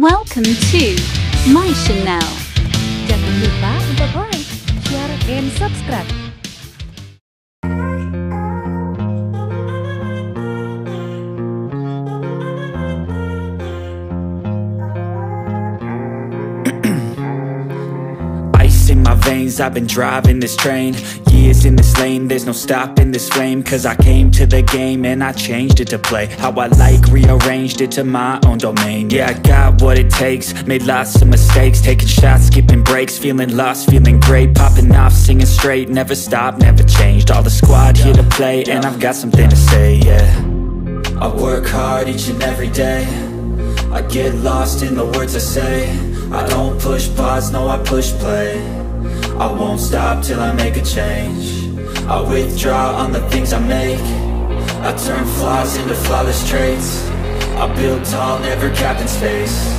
Welcome to my channel. Jangan lupa untuk like, share, and subscribe. In my veins, I've been driving this train. Years in this lane, there's no stopping this flame. Cause I came to the game and I changed it to play how I like, rearranged it to my own domain. Yeah, I got what it takes, made lots of mistakes, taking shots, skipping breaks, feeling lost, feeling great, popping off, singing straight, never stopped, never changed. All the squad here to play and I've got something to say, yeah. I work hard each and every day, I get lost in the words I say. I don't push pause, no I push play. I won't stop till I make a change. I withdraw on the things I make. I turn flaws into flawless traits. I build tall, never capped in space.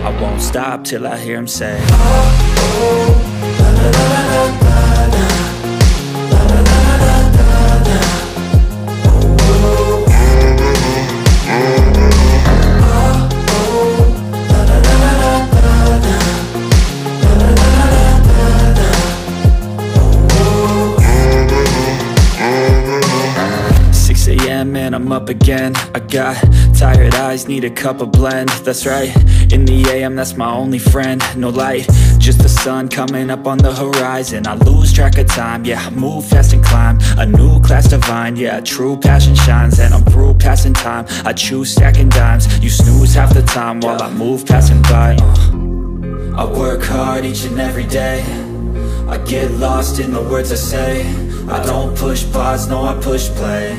I won't stop till I hear him say, oh, oh, la, la, la, la, la, la, la, la, la, la, la, la, la. And I'm up again. I got tired eyes, need a cup of blend. That's right, in the AM, that's my only friend. No light, just the sun coming up on the horizon. I lose track of time, yeah, I move fast and climb a new class divine, yeah, true passion shines. And I'm through passing time, I choose stacking dimes. You snooze half the time while I move passing by. I work hard each and every day, I get lost in the words I say. I don't push pause, no I push play.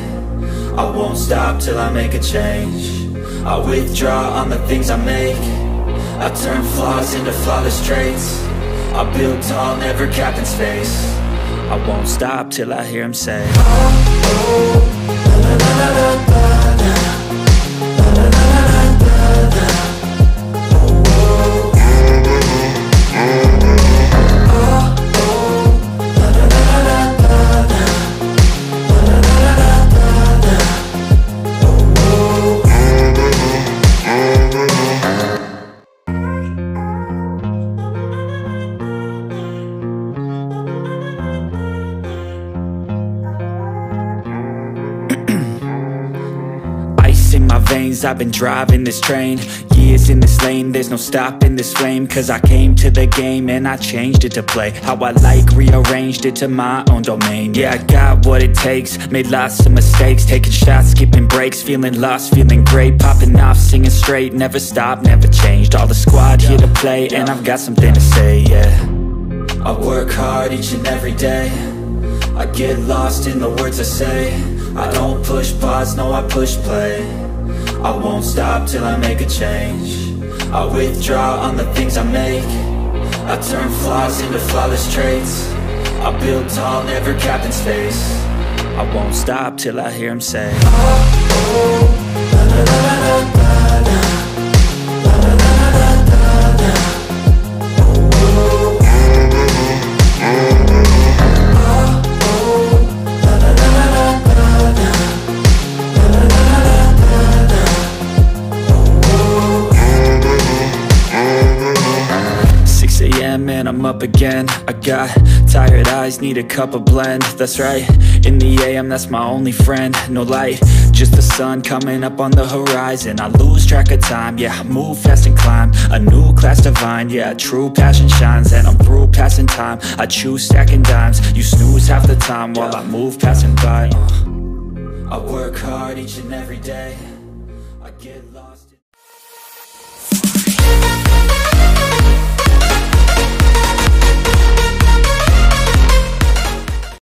I won't stop till I make a change. I withdraw on the things I make. I turn flaws into flawless traits. I build tall, never capped in space. I won't stop till I hear him say, oh, oh, la, la, la, la, la, la, la, la, la, la, la, la. I've been driving this train, years in this lane, there's no stopping this flame. Cause I came to the game and I changed it to play how I like, rearranged it to my own domain. Yeah, I got what it takes, made lots of mistakes, taking shots, skipping breaks, feeling lost, feeling great, popping off, singing straight, never stopped, never changed. All the squad here to play and I've got something to say, yeah. I work hard each and every day, I get lost in the words I say. I don't push pause, no I push play. I won't stop till I make a change. I withdraw on the things I make. I turn flaws into flawless traits. I build tall, never capped in space. I won't stop till I hear him say, oh, oh, la, la, la, la, la, la, la, la, la, la, la, la. And I'm up again. I got tired eyes, need a cup of blend. That's right, in the AM, that's my only friend. No light, just the sun coming up on the horizon. I lose track of time, yeah, I move fast and climb a new class divine, yeah, true passion shines. And I'm through passing time, I choose stacking dimes. You snooze half the time while I move passing by. I work hard each and every day, I get